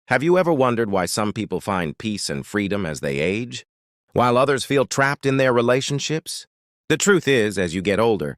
Have you ever wondered why some people find peace and freedom as they age, while others feel trapped in their relationships? The truth is, as you get older,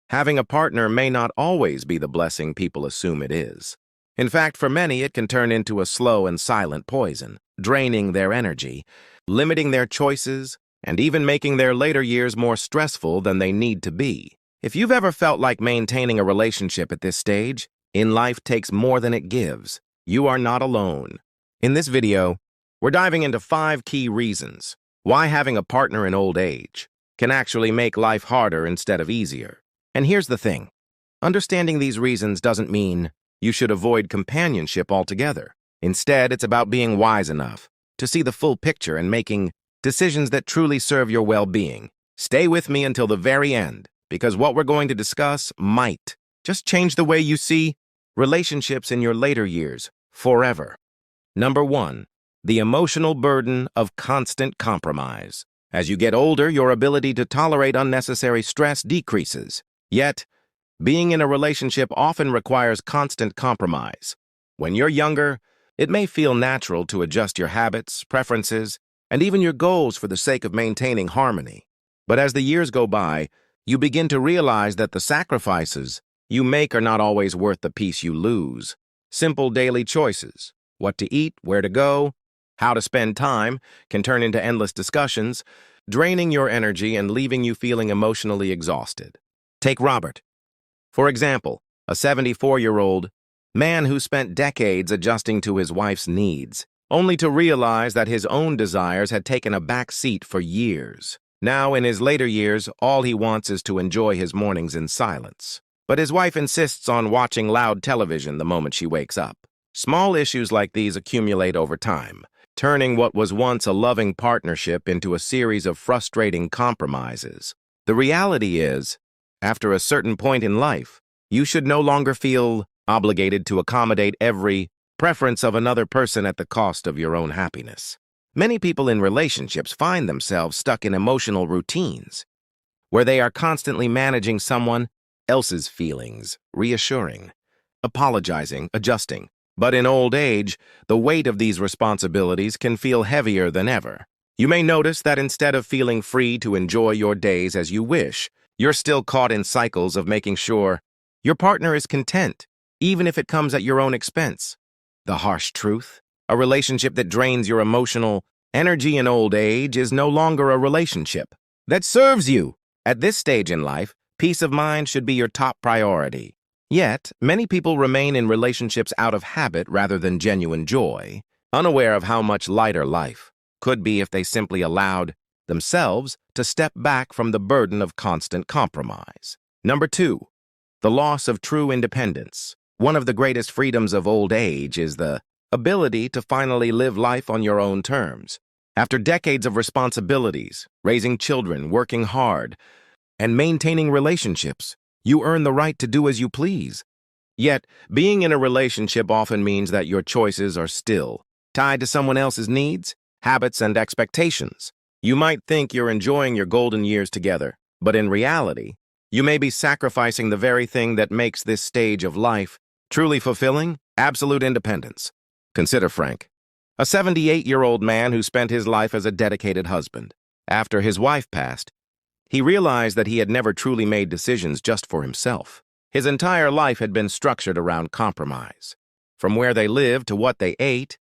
having a partner may not always be the blessing people assume it is. In fact, for many, it can turn into a slow and silent poison, draining their energy, limiting their choices, and even making their later years more stressful than they need to be. If you've ever felt like maintaining a relationship at this stage in life takes more than it gives, you are not alone. In this video, we're diving into 5 key reasons why having a partner in old age can actually make life harder instead of easier. And here's the thing. Understanding these reasons doesn't mean you should avoid companionship altogether. Instead, it's about being wise enough to see the full picture and making decisions that truly serve your well-being. Stay with me until the very end, because what we're going to discuss might just change the way you see relationships in your later years forever. Number 1, the emotional burden of constant compromise. As you get older, your ability to tolerate unnecessary stress decreases. Yet, being in a relationship often requires constant compromise. When you're younger, it may feel natural to adjust your habits, preferences, and even your goals for the sake of maintaining harmony. But as the years go by, you begin to realize that the sacrifices you make are not always worth the peace you lose. Simple daily choices, what to eat, where to go, how to spend time, can turn into endless discussions, draining your energy and leaving you feeling emotionally exhausted. Take Robert, for example, a 74-year-old man who spent decades adjusting to his wife's needs, only to realize that his own desires had taken a back seat for years. Now, in his later years, all he wants is to enjoy his mornings in silence. But his wife insists on watching loud television the moment she wakes up. Small issues like these accumulate over time, turning what was once a loving partnership into a series of frustrating compromises. The reality is, after a certain point in life, you should no longer feel obligated to accommodate every preference of another person at the cost of your own happiness. Many people in relationships find themselves stuck in emotional routines, where they are constantly managing someone else's feelings, reassuring, apologizing, adjusting. But in old age, the weight of these responsibilities can feel heavier than ever. You may notice that instead of feeling free to enjoy your days as you wish, you're still caught in cycles of making sure your partner is content, even if it comes at your own expense. The harsh truth: a relationship that drains your emotional energy in old age is no longer a relationship that serves you. At this stage in life, peace of mind should be your top priority. Yet, many people remain in relationships out of habit rather than genuine joy, unaware of how much lighter life could be if they simply allowed themselves to step back from the burden of constant compromise. Number 2, the loss of true independence. One of the greatest freedoms of old age is the ability to finally live life on your own terms. After decades of responsibilities, raising children, working hard, and maintaining relationships, you earn the right to do as you please. Yet, being in a relationship often means that your choices are still tied to someone else's needs, habits, and expectations. You might think you're enjoying your golden years together, but in reality, you may be sacrificing the very thing that makes this stage of life truly fulfilling: absolute independence. Consider Frank, a 78-year-old man who spent his life as a dedicated husband. After his wife passed, he realized that he had never truly made decisions just for himself. His entire life had been structured around compromise, from where they lived to what they ate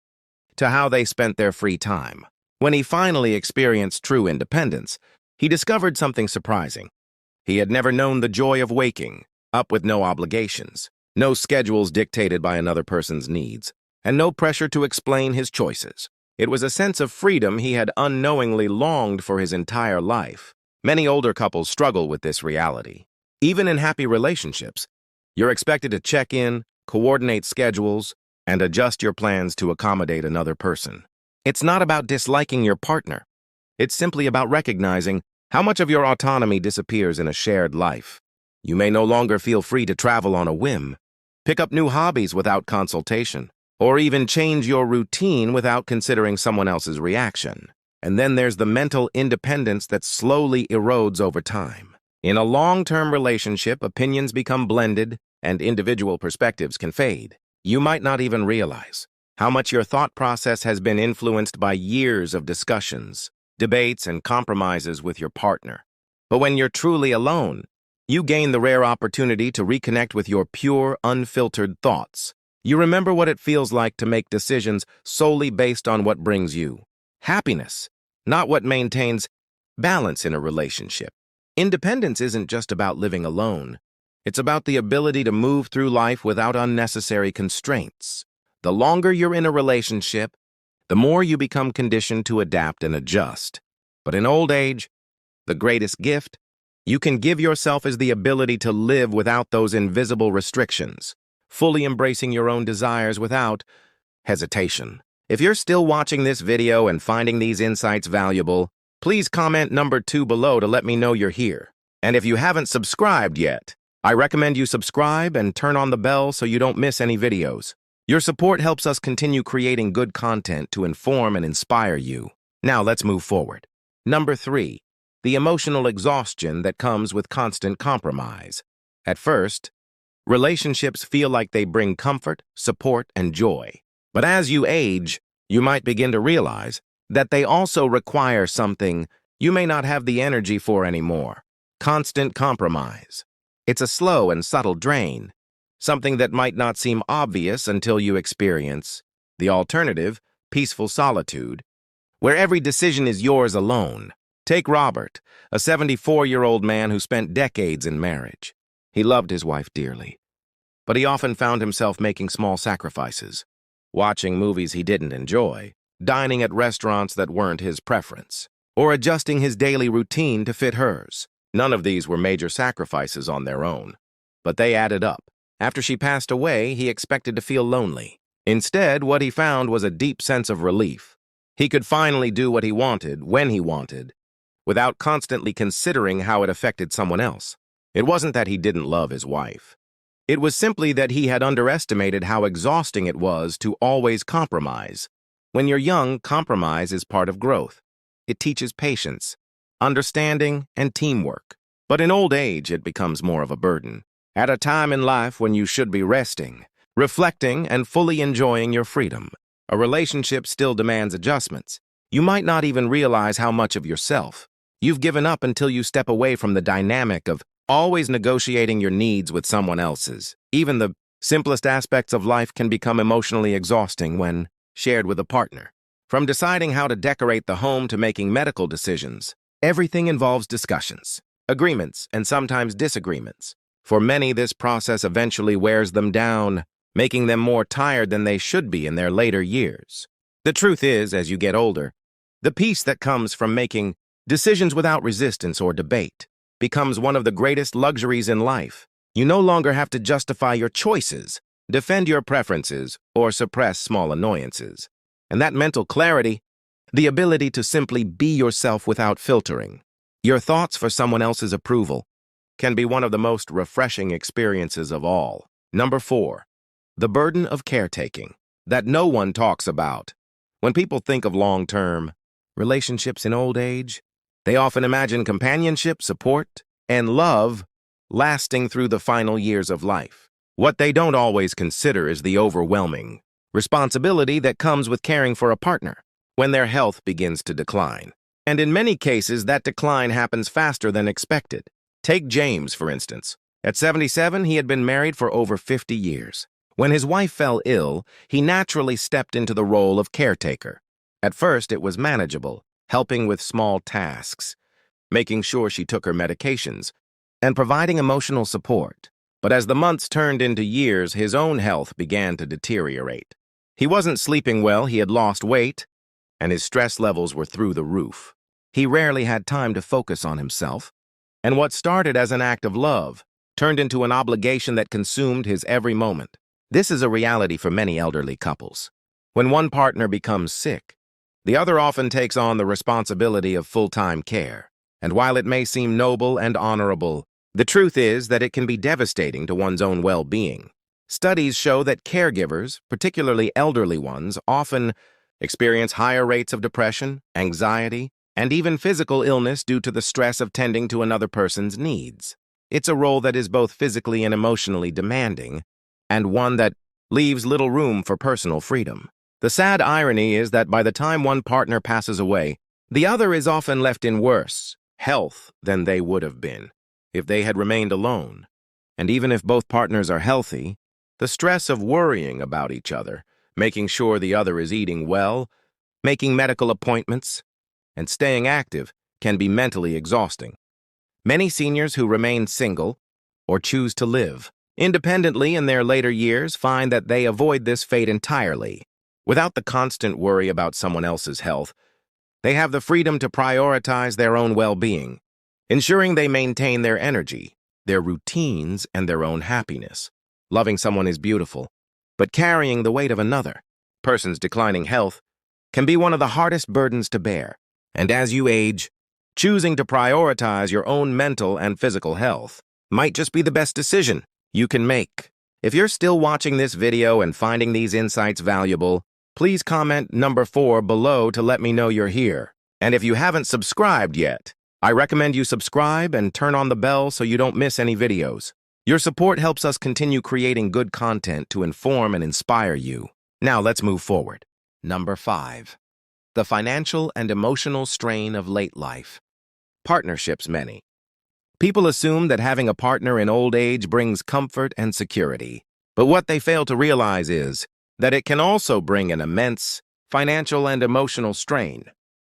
to how they spent their free time. When he finally experienced true independence, he discovered something surprising. He had never known the joy of waking up with no obligations, no schedules dictated by another person's needs, and no pressure to explain his choices. It was a sense of freedom he had unknowingly longed for his entire life. Many older couples struggle with this reality. Even in happy relationships, you're expected to check in, coordinate schedules, and adjust your plans to accommodate another person. It's not about disliking your partner. It's simply about recognizing how much of your autonomy disappears in a shared life. You may no longer feel free to travel on a whim, pick up new hobbies without consultation, or even change your routine without considering someone else's reaction. And then there's the mental independence that slowly erodes over time. In a long-term relationship, opinions become blended and individual perspectives can fade. You might not even realize how much your thought process has been influenced by years of discussions, debates, and compromises with your partner. But when you're truly alone, you gain the rare opportunity to reconnect with your pure, unfiltered thoughts. You remember what it feels like to make decisions solely based on what brings you happiness, not what maintains balance in a relationship. Independence isn't just about living alone. It's about the ability to move through life without unnecessary constraints. The longer you're in a relationship, the more you become conditioned to adapt and adjust. But in old age, the greatest gift you can give yourself is the ability to live without those invisible restrictions, fully embracing your own desires without hesitation. If you're still watching this video and finding these insights valuable, please comment number 2 below to let me know you're here. And if you haven't subscribed yet, I recommend you subscribe and turn on the bell so you don't miss any videos. Your support helps us continue creating good content to inform and inspire you. Now let's move forward. Number 3, the emotional exhaustion that comes with constant compromise. At first, relationships feel like they bring comfort, support, and joy. But as you age, you might begin to realize that they also require something you may not have the energy for anymore: constant compromise. It's a slow and subtle drain, something that might not seem obvious until you experience the alternative, peaceful solitude, where every decision is yours alone. Take Robert, a 74-year-old man who spent decades in marriage. He loved his wife dearly, but he often found himself making small sacrifices, watching movies he didn't enjoy, dining at restaurants that weren't his preference, or adjusting his daily routine to fit hers. None of these were major sacrifices on their own, but they added up. After she passed away, he expected to feel lonely. Instead, what he found was a deep sense of relief. He could finally do what he wanted, when he wanted, without constantly considering how it affected someone else. It wasn't that he didn't love his wife. It was simply that he had underestimated how exhausting it was to always compromise. When you're young, compromise is part of growth. It teaches patience, understanding, and teamwork. But in old age, it becomes more of a burden. At a time in life when you should be resting, reflecting, and fully enjoying your freedom, a relationship still demands adjustments. You might not even realize how much of yourself you've given up until you step away from the dynamic of always negotiating your needs with someone else's. Even the simplest aspects of life can become emotionally exhausting when shared with a partner. From deciding how to decorate the home to making medical decisions, everything involves discussions, agreements, and sometimes disagreements. For many, this process eventually wears them down, making them more tired than they should be in their later years. The truth is, as you get older, the peace that comes from making decisions without resistance or debate becomes one of the greatest luxuries in life. You no longer have to justify your choices, defend your preferences, or suppress small annoyances. And that mental clarity, the ability to simply be yourself without filtering your thoughts for someone else's approval, can be one of the most refreshing experiences of all. Number 4, the burden of caretaking that no one talks about. When people think of long-term relationships in old age, they often imagine companionship, support, and love lasting through the final years of life. What they don't always consider is the overwhelming responsibility that comes with caring for a partner when their health begins to decline. And in many cases, that decline happens faster than expected. Take James, for instance. At 77, he had been married for over 50 years. When his wife fell ill, he naturally stepped into the role of caretaker. At first, it was manageable, helping with small tasks, making sure she took her medications, and providing emotional support. But as the months turned into years, his own health began to deteriorate. He wasn't sleeping well, he had lost weight, and his stress levels were through the roof. He rarely had time to focus on himself, and what started as an act of love turned into an obligation that consumed his every moment. This is a reality for many elderly couples. When one partner becomes sick, the other often takes on the responsibility of full-time care. And while it may seem noble and honorable, the truth is that it can be devastating to one's own well-being. Studies show that caregivers, particularly elderly ones, often experience higher rates of depression, anxiety, and even physical illness due to the stress of tending to another person's needs. It's a role that is both physically and emotionally demanding, and one that leaves little room for personal freedom. The sad irony is that by the time one partner passes away, the other is often left in worse health than they would have been if they had remained alone. And even if both partners are healthy, the stress of worrying about each other, making sure the other is eating well, making medical appointments, and staying active can be mentally exhausting. Many seniors who remain single or choose to live independently in their later years find that they avoid this fate entirely. Without the constant worry about someone else's health, they have the freedom to prioritize their own well-being, ensuring they maintain their energy, their routines, and their own happiness. Loving someone is beautiful, but carrying the weight of another person's declining health can be one of the hardest burdens to bear. And as you age, choosing to prioritize your own mental and physical health might just be the best decision you can make. If you're still watching this video and finding these insights valuable, please comment number 4 below to let me know you're here. And if you haven't subscribed yet, I recommend you subscribe and turn on the bell so you don't miss any videos. Your support helps us continue creating good content to inform and inspire you. Now let's move forward. Number 5. The financial and emotional strain of late life. Partnerships many. People assume that having a partner in old age brings comfort and security. But what they fail to realize is that it can also bring an immense financial and emotional strain.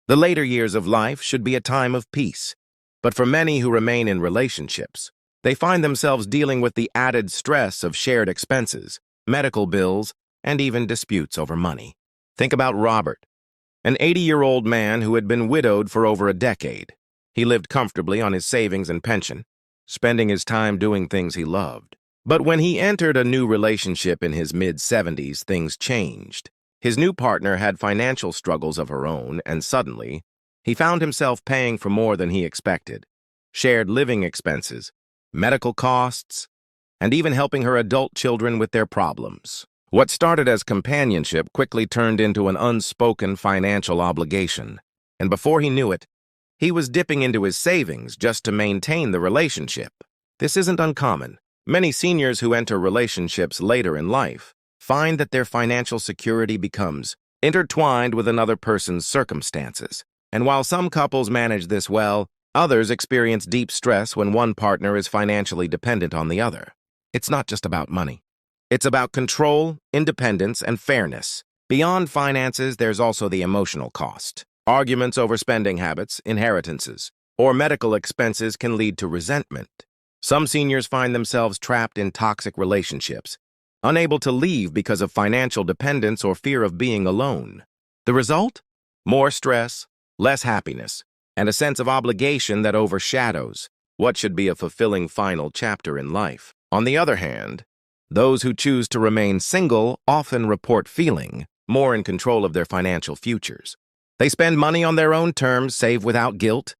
The later years of life should be a time of peace. But for many who remain in relationships, they find themselves dealing with the added stress of shared expenses, medical bills, and even disputes over money. Think about Robert, an 80-year-old man who had been widowed for over a decade. He lived comfortably on his savings and pension, spending his time doing things he loved. But when he entered a new relationship in his mid-70s, things changed. His new partner had financial struggles of her own, and suddenly, he found himself paying for more than he expected. Shared living expenses, medical costs, and even helping her adult children with their problems. What started as companionship quickly turned into an unspoken financial obligation. And before he knew it, he was dipping into his savings just to maintain the relationship. This isn't uncommon. Many seniors who enter relationships later in life find that their financial security becomes intertwined with another person's circumstances. And while some couples manage this well, others experience deep stress when one partner is financially dependent on the other. It's not just about money. It's about control, independence, and fairness. Beyond finances, there's also the emotional cost. Arguments over spending habits, inheritances, or medical expenses can lead to resentment. Some seniors find themselves trapped in toxic relationships, unable to leave because of financial dependence or fear of being alone. The result? More stress, less happiness, and a sense of obligation that overshadows what should be a fulfilling final chapter in life. On the other hand, those who choose to remain single often report feeling more in control of their financial futures. They spend money on their own terms, save without guilt,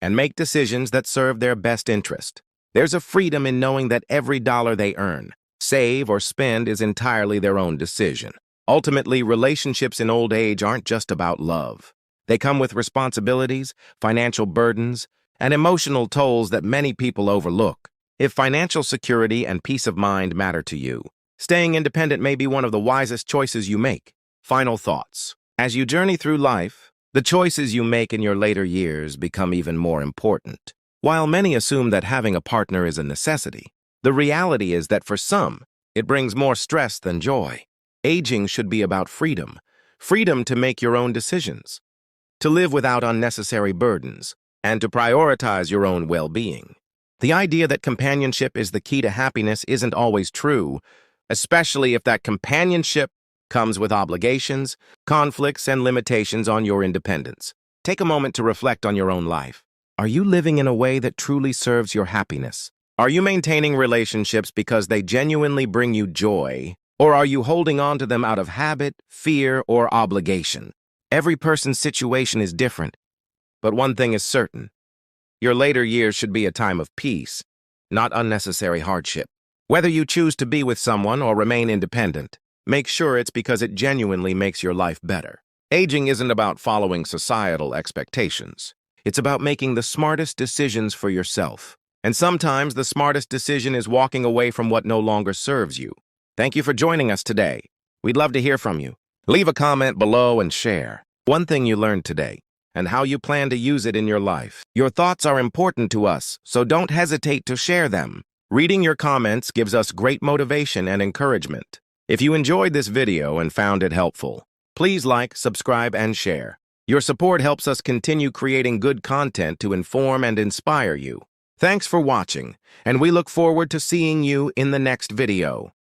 and make decisions that serve their best interest. There's a freedom in knowing that every dollar they earn, save, or spend is entirely their own decision. Ultimately, relationships in old age aren't just about love. They come with responsibilities, financial burdens, and emotional tolls that many people overlook. If financial security and peace of mind matter to you, staying independent may be one of the wisest choices you make. Final thoughts. As you journey through life, the choices you make in your later years become even more important. While many assume that having a partner is a necessity, the reality is that for some, it brings more stress than joy. Aging should be about freedom. Freedom to make your own decisions, to live without unnecessary burdens, and to prioritize your own well-being. The idea that companionship is the key to happiness isn't always true, especially if that companionship comes with obligations, conflicts, and limitations on your independence. Take a moment to reflect on your own life. Are you living in a way that truly serves your happiness? Are you maintaining relationships because they genuinely bring you joy, or are you holding on to them out of habit, fear, or obligation? Every person's situation is different, but one thing is certain. Your later years should be a time of peace, not unnecessary hardship. Whether you choose to be with someone or remain independent, make sure it's because it genuinely makes your life better. Aging isn't about following societal expectations. It's about making the smartest decisions for yourself. And sometimes the smartest decision is walking away from what no longer serves you. Thank you for joining us today. We'd love to hear from you. Leave a comment below and share one thing you learned today and how you plan to use it in your life. Your thoughts are important to us, so don't hesitate to share them. Reading your comments gives us great motivation and encouragement. If you enjoyed this video and found it helpful, please like, subscribe, and share. Your support helps us continue creating good content to inform and inspire you. Thanks for watching, and we look forward to seeing you in the next video.